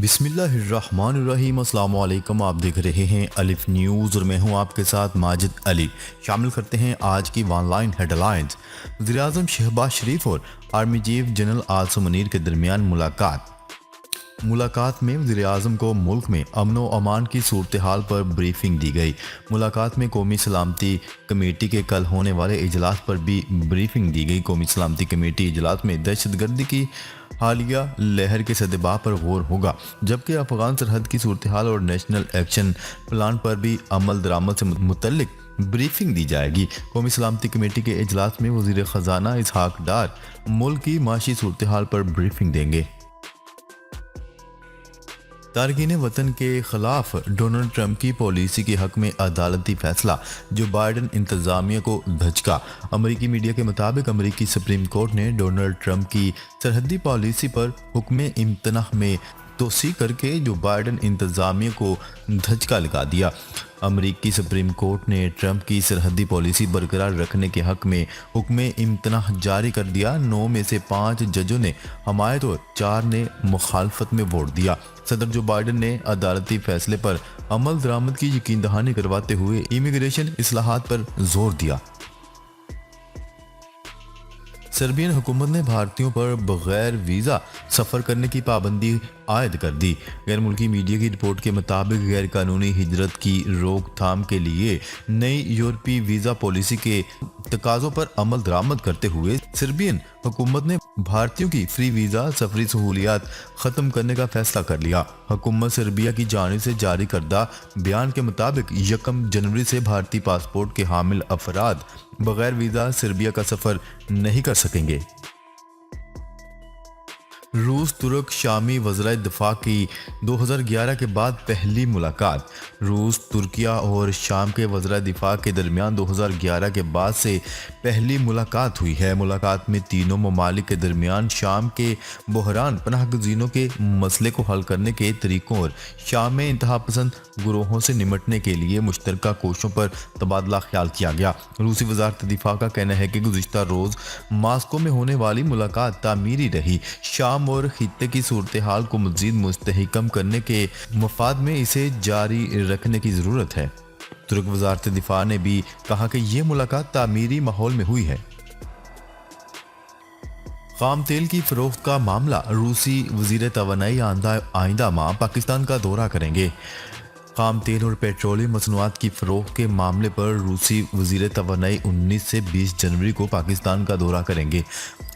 बिस्मिल्लाहिर्रहमानिर्रहीम। अस्सलाम वालेकुम। आप देख रहे हैं अलिफ न्यूज़ और मैं हूं आपके साथ माजिद अली। शामिल करते हैं आज की ऑनलाइन हेडलाइंस। वज़ीर-ए-आज़म शहबाज शरीफ और army chief general Asim Munir के दरमियान मुलाकात में वज़ीर-ए-आज़म को मुल्क में अमन व अमान की सूरत हाल पर ब्रीफिंग दी गई। मुलाकात में कौमी सलामती कमेटी के कल होने वाले इजलास पर भी ब्रीफिंग दी गई। कौमी सलामती कमेटी इजलास में दहशतगर्दी की हालिया लहर के सदबा पर गौर होगा, जबकि अफगान सरहद की सूरत हाल और नेशनल एक्शन प्लान पर भी अमल दरामद से मुतल्लिक ब्रीफिंग दी जाएगी। कौमी सलामती कमेटी के इजलास में वज़ीर ख़जाना इसहाक डार मुल्क की माशी सूरत हाल पर ब्रीफिंग देंगे। तारकीन वतन के खिलाफ डोनाल्ड ट्रंप की पॉलिसी के हक में अदालती फैसला, जो बाइडन इंतजामिया को धचका। अमरीकी मीडिया के मुताबिक अमरीकी सुप्रीम कोर्ट ने डोनाल्ड ट्रंप की सरहदी पॉलिसी पर हुक्म इम्तनाह में तोसी करके जो बाइडन इंतजामिया को धचका लगा दिया। अमरीकी सुप्रीम कोर्ट ने ट्रंप की सरहदी पॉलिसी बरकरार रखने के हक में हुक्म इम्तनाह जारी कर दिया। 9 में से 5 जजों ने हमायत और 4 ने मुखालफत में वोट दिया। सदर जो बाइडन ने अदालती फैसले पर अमल दरामद की यकीन दहानी करवाते हुए इमिग्रेशन इस्लाहात पर जोर दिया। सर्बियन हुकूमत ने भारतीयों पर बगैर वीज़ा सफ़र करने की पाबंदी आयद कर दी। गैर मुल्की मीडिया की रिपोर्ट के मुताबिक गैर कानूनी हिजरत की रोकथाम के लिए नई यूरोपीय वीज़ा पॉलिसी के तकाज़ों पर अमल दरामद करते हुए सर्बियन हुकूमत ने भारतीयों की फ्री वीज़ा सफरी सहूलियात ख़त्म करने का फैसला कर लिया। हुकूमत सर्बिया की जानिब से जारी करदा बयान के मुताबिक 1 जनवरी से भारतीय पासपोर्ट के हामिल अफराद बगैर वीज़ा सर्बिया का सफ़र नहीं कर सकेंगे। रूस तुर्क शामी वज़राए दिफा की 2011 के बाद पहली मुलाकात। रूस, तुर्किया और शाम के वज़राए दिफा के दरमियान 2011 के बाद से पहली मुलाकात हुई है। मुलाकात में तीनों ममालिक के दरमियान शाम के बहरान पनाहगज़ीनों के मसले को हल करने के तरीक़ों और शाम में इंतहा पसंद गुरोहों से निमटने के लिए मुश्तरका कोशिशों पर तबादला ख्याल किया गया। रूसी वज़ारत दिफा का कहना है कि गुज़िश्ता रोज़ मास्को में होने वाली मुलाकात तामीरी रही। शाम और खित्ते की सूरत हाल को मज़ीद मुस्तहकम करने के मफाद में इसे जारी रखने की ज़रूरत है। तुर्क वज़ारत दिफा ने भी कहा कि ये मुलाकात तामीरी माहौल में हुई है। खाम तेल की फ़रोख्त का मामला। रूसी वज़ीर तवानाई आइंदा माह पाकिस्तान का दौरा करेंगे। खाम तेल और पेट्रोलियम मसनूआत की फ़रोख्त के मामले पर रूसी वज़ीर तवानाई 19 से 20 जनवरी को पाकिस्तान का दौरा करेंगे।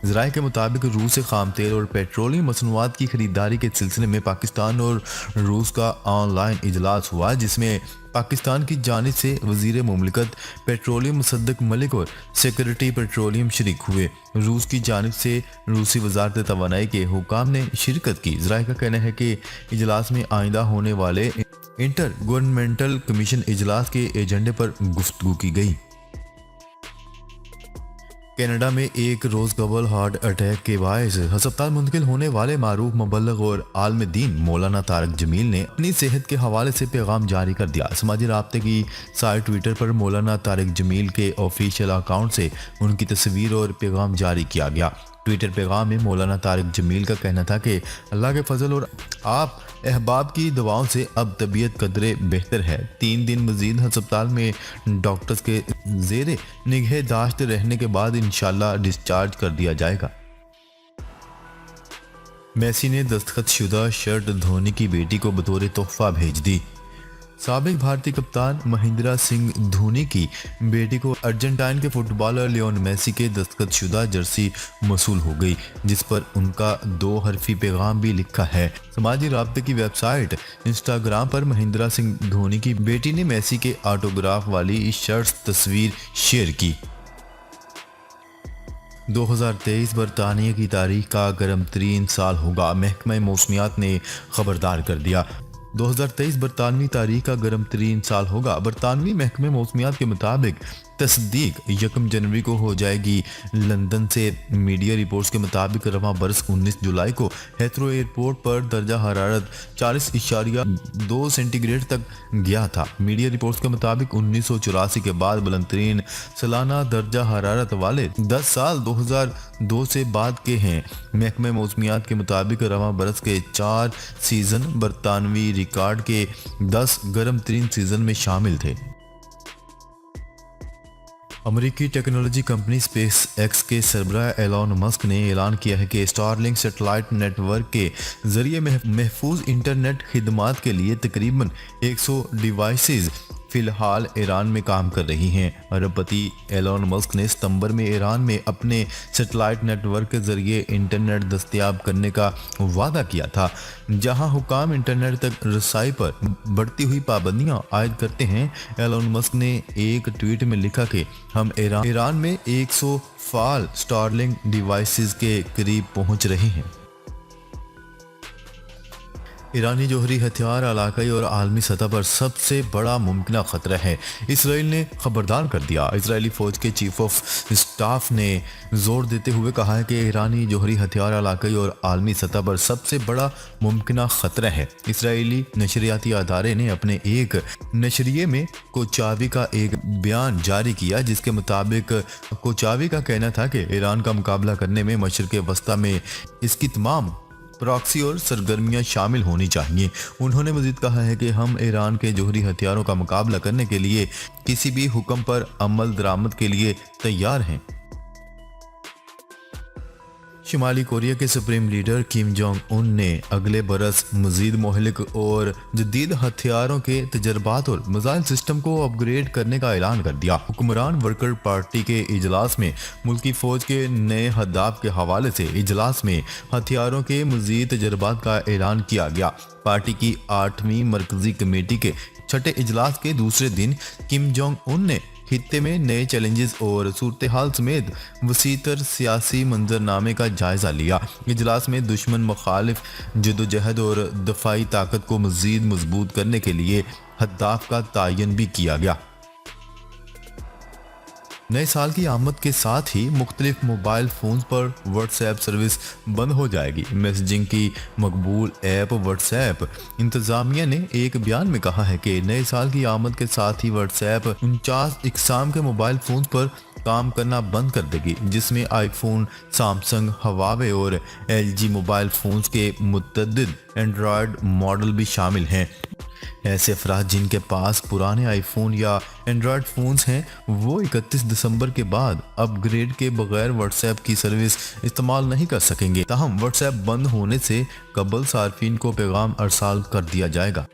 ज़राए के मुताबिक रूस से खाम तेल और पेट्रोलियम मसनूआत की खरीदारी के सिलसिले में पाकिस्तान और रूस का ऑनलाइन इजलास हुआ, जिसमें पाकिस्तान की जानिब से वज़ीर मुमलिकत पेट्रोलियम मुसद्दक मलिक और सेक्रेटरी पेट्रोलियम शरीक हुए। रूस की जानिब से रूसी वज़ारत तवानाई के हुकाम ने शिरकत की। ज़राए का कहना है कि इजलास में आइंदा होने वाले इंटर गवर्नमेंटल कमीशन इजलास के एजेंडे पर गुफ्तगू की गई। कनाडा में एक रोज़ कबल हार्ट अटैक के बायस हस्पताल मुंतकिल होने वाले मारूफ मुबल्लिग और आलम दीन मौलाना तारिक जमील ने अपनी सेहत के हवाले से पैगाम जारी कर दिया। समाजी राब्ते की साइट ट्विटर पर मौलाना तारिक जमील के ऑफिशियल अकाउंट से उनकी तस्वीर और पैगाम जारी किया गया। ट्विटर पैगाम में मौलाना तारिक जमील का कहना था कि अल्लाह के फजल और आप अहबाब की दवाओं से अब तबीयत कदरे बेहतर है। 3 दिन मजीद हस्पताल में डॉक्टर्स के जेरे निगहदाश्त रहने के बाद इंशाल्लाह डिस्चार्ज कर दिया जाएगा। मेसी ने दस्तखत शुदा शर्ट धोनी की बेटी को बतौर तोहफा भेज दी। साबिक भारतीय कप्तान महेंद्र सिंह धोनी की बेटी को अर्जेंटाइन के फुटबॉलर लियोन मेसी के दस्तखत शुदा जर्सी मौसूल हो गई, जिस पर उनका 2 हरफी पैगाम भी लिखा है। समाजी राब्ते की वेबसाइट इंस्टाग्राम पर महेंद्र सिंह धोनी की बेटी ने मेसी के ऑटोग्राफ वाली शर्ट तस्वीर शेयर की। 2023 बरतानिया की तारीख का गर्म तरीन साल होगा, महकमा मौसमियात ने खबरदार कर दिया। 2023 बरतानवी तारीख का गर्म तरीन साल होगा। बरतानवी महकमे मौसमियात के मुताबिक तस्दीक 1 जनवरी को हो जाएगी। लंदन से मीडिया रिपोर्ट्स के मुताबिक रवां बरस 19 जुलाई को हेथरो एयरपोर्ट पर दर्जा हरारत 40.2 सेंटीग्रेड तक गया था। मीडिया रिपोर्ट्स के मुताबिक 1984 के बाद बुलंदतरीन सालाना दर्जा हरारत वाले 10 साल 2002 से बाद के हैं। महकमे मौसमियात के मुताबिक रवां बरस के 4 सीजन बरतानवी रिकॉर्ड के 10 गर्म तरीन सीजन में शामिल थे। अमेरिकी टेक्नोलॉजी कंपनी स्पेस एक्स के सरबराह एलॉन मस्क ने ऐलान किया है कि स्टारलिंक सैटेलाइट नेटवर्क के जरिए महफूज इंटरनेट खिदमात के लिए तकरीबन 100 डिवाइसेस फिलहाल ईरान में काम कर रही हैं। अरबपति एलॉन मस्क ने सितंबर में ईरान में अपने सैटेलाइट नेटवर्क के जरिए इंटरनेट दस्तयाब करने का वादा किया था, जहां हुकाम इंटरनेट तक रसाई पर बढ़ती हुई पाबंदियां आयद करते हैं। एलॉन मस्क ने एक ट्वीट में लिखा कि हम ईरान में 100 फाल स्टारलिंक डिवाइसेस के करीब पहुंच रहे हैं। ईरानी जोहरी हथियार इलाकाई और आलमी सतह पर सबसे बड़ा मुमकिन खतरा है, इसराइल ने खबरदार कर दिया। इसराइली फौज के चीफ ऑफ स्टाफ ने जोर देते हुए कहा है कि ईरानी जोहरी हथियार इलाकाई और आलमी सतह पर सबसे बड़ा मुमकिन खतरा है। इसराइली नशरियाती अदारे ने अपने एक नशरिये में कोचावी का एक बयान जारी किया, जिसके मुताबिक कोचावी का कहना था कि ईरान का मुकाबला करने में मशरिक़ वस्ता में इसकी तमाम प्रॉक्सी और सरगर्मियां शामिल होनी चाहिए। उन्होंने मजीद कहा है कि हम ईरान के जोहरी हथियारों का मुकाबला करने के लिए किसी भी हुक्म पर अमल दरामद के लिए तैयार हैं। शुमाली कोरिया के supreme leader Kim Jong Un ने अगले बरस मजीद मोहलिक और जदीद हथियारों के तजर्बात और मिसाइल सिस्टम को अपग्रेड करने का ऐलान कर दिया। हुक्मरान वर्कर पार्टी के इजलास में मुल्की फौज के नए अहदाफ के हवाले से इजलास में हथियारों के मजीद तजर्बात का ऐलान किया गया। पार्टी की 8वीं मरकजी कमेटी के छठे इजलास के दूसरे दिन किम जोंग उन ने खित्ते में नए चैलेंजेस और सूरत हाल समेत वसीतर सियासी मंजरनामे का जायजा लिया। इजलास में दुश्मन मुखालिफ जदोजहद और दफाई ताकत को मजीद मजबूत करने के लिए हद्दाफ का तयन भी किया गया। नए साल की आमद के साथ ही मुख्तलिफ मोबाइल फ़ोन पर व्हाट्सएप सर्विस बंद हो जाएगी। मैसेजिंग की मकबूल ऐप व्हाट्सएप इंतज़ामिया ने एक बयान में कहा है कि नए साल की आमद के साथ ही व्हाट्सएप 49 इकसाम के मोबाइल फ़ोन पर काम करना बंद कर देगी, जिसमें आईफोन, सैमसंग, हवावे और एलजी मोबाइल फ़ोन्स के मुतअद्दिद एंड्रॉयड मॉडल भी शामिल हैं। ऐसे अफराद जिनके पास पुराने आईफोन या एंड्रॉयड फ़ोन्स हैं वो 31 दिसंबर के बाद अपग्रेड के बगैर व्हाट्सएप की सर्विस इस्तेमाल नहीं कर सकेंगे। ताहम व्हाट्सएप बंद होने से कबल सार्फिन को पैगाम अरसाल कर दिया जाएगा।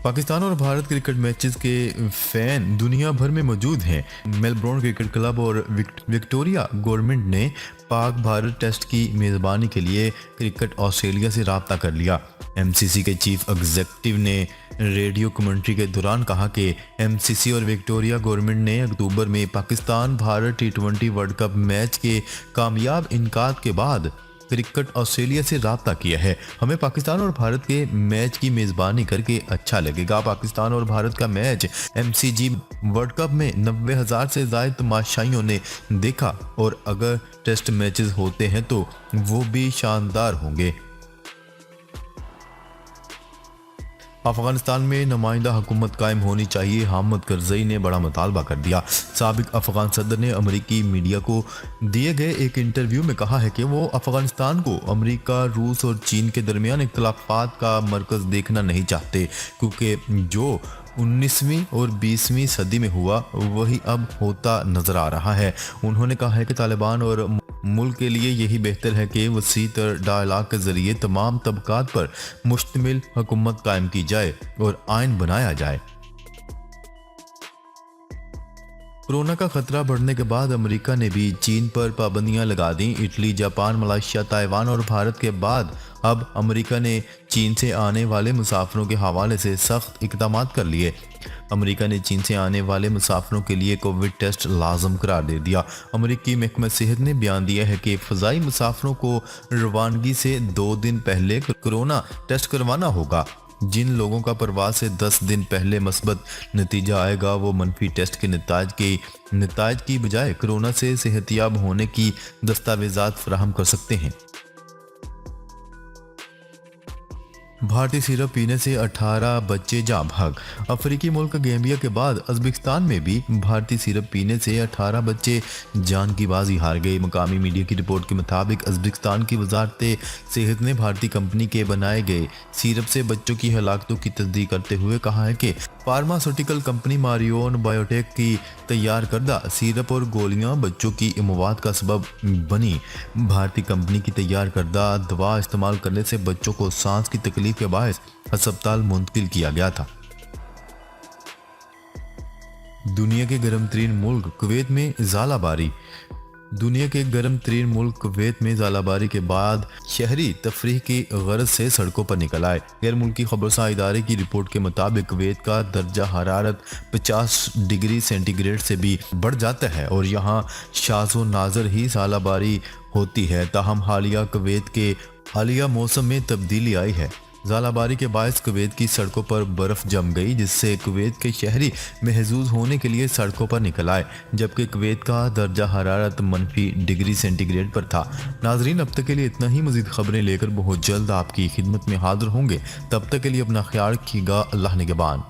पाकिस्तान और भारत क्रिकेट मैचेस के फैन दुनिया भर में मौजूद हैं। मेलबोर्न क्रिकेट क्लब और विक्टोरिया गवर्नमेंट ने पाक भारत टेस्ट की मेज़बानी के लिए क्रिकेट ऑस्ट्रेलिया से राब्ता कर लिया। एमसीसी के चीफ एग्जीक्यूटिव ने रेडियो कमेंट्री के दौरान कहा कि एमसीसी और विक्टोरिया गवर्नमेंट ने अक्टूबर में Pakistan Bharat T20 world cup match के कामयाब इनकाद के बाद क्रिकेट ऑस्ट्रेलिया से राब्ता किया है। हमें पाकिस्तान और भारत के मैच की मेज़बानी करके अच्छा लगेगा। पाकिस्तान और भारत का मैच एमसीजी वर्ल्ड कप में 90,000 से ज़ायद तमाशाइयों ने देखा और अगर टेस्ट मैचेस होते हैं तो वो भी शानदार होंगे। अफगानिस्तान में नुमाइंदा हुकूमत कायम होनी चाहिए, हामिद करजई ने बड़ा मुतालबा कर दिया। साबिक अफगान सदर ने अमेरिकी मीडिया को दिए गए एक इंटरव्यू में कहा है कि वो अफगानिस्तान को अमेरिका, रूस और चीन के दरमियान इख्तिलाफात का मरकज़ देखना नहीं चाहते, क्योंकि जो 19वीं और 20वीं सदी में हुआ वही अब होता नजर आ रहा है। उन्होंने कहा है कि तालिबान और मुल्क के लिए यही बेहतर है कि वसी तर डायलॉग के जरिए तमाम तबकात पर मुश्तमिल हुकूमत कायम की जाए और आइन बनाया जाए। कोरोना का खतरा बढ़ने के बाद अमेरिका ने भी चीन पर पाबंदियां लगा दी। इटली, जापान, मलेशिया, ताइवान और भारत के बाद अब अमेरिका ने चीन से आने वाले मुसाफिरों के हवाले से सख्त इकदाम कर लिए। अमेरिका ने चीन से आने वाले मुसाफिरों के लिए कोविड टेस्ट लाजम करार दे दिया। अमेरिकी महकमा सेहत ने बयान दिया है कि फ़ज़ाई मुसाफिरों को रवानगी से 2 दिन पहले कोरोना टेस्ट करवाना होगा। जिन लोगों का प्रवास से 10 दिन पहले मस्बत नतीजा आएगा वो मनफी टेस्ट के नताज की बजाय कोरोना से सेहतियाब होने की दस्तावेजात फराहम कर सकते हैं। भारतीय सिरप पीने से 18 बच्चे जाँ भाग। अफ्रीकी मुल्क गैम्बिया के बाद उज़्बेकिस्तान में भी भारतीय सिरप पीने से 18 बच्चे जान की बाजी हार गए। मकामी मीडिया की रिपोर्ट के मुताबिक उज़्बेकिस्तान की वजारत सेहत ने भारतीय कंपनी के बनाए गए सिरप से बच्चों की हलाकतों की तस्दीक करते हुए कहा है कि फार्मास्यूटिकल कंपनी मारियोन बायोटेक की तैयार करदा सिरप और गोलियां बच्चों की इमवात का सबब बनी। भारतीय कंपनी की तैयार करदा दवा इस्तेमाल करने से बच्चों को सांस की तकलीफ के बायस अस्पताल मुंतकिल किया गया था। दुनिया के गर्म तरीन मुल्क कुवैत में ज़ालाबारी। दुनिया के गर्म तरीन मुल्क कुवैत में ज़ालाबारी के बाद शहरी तफरीह की गरज से सड़कों पर निकल आए। गैर मुल्की खबरसां इदारे की रिपोर्ट के मुताबिक कुवैत का दर्जा हरारत 50 डिग्री सेंटीग्रेड से भी बढ़ जाता है और यहाँ शाज़ो नाज़र ही ज़ालाबारी होती है। ताहम हालिया मौसम में तब्दीली आई है। ज़ालाबारी के बायस कुवैत की सड़कों पर बर्फ जम गई, जिससे कुवैत के शहरी महजूज होने के लिए सड़कों पर निकल आए, जबकि कुवैत का दर्जा हरारत मनफी डिग्री सेंटीग्रेड पर था। नाजरीन, अब तक के लिए इतना ही। मजीद खबरें लेकर बहुत जल्द आपकी खिदमत में हाजिर होंगे। तब तक के लिए अपना ख्याल रखिएगा। अल्लाह निगहबान।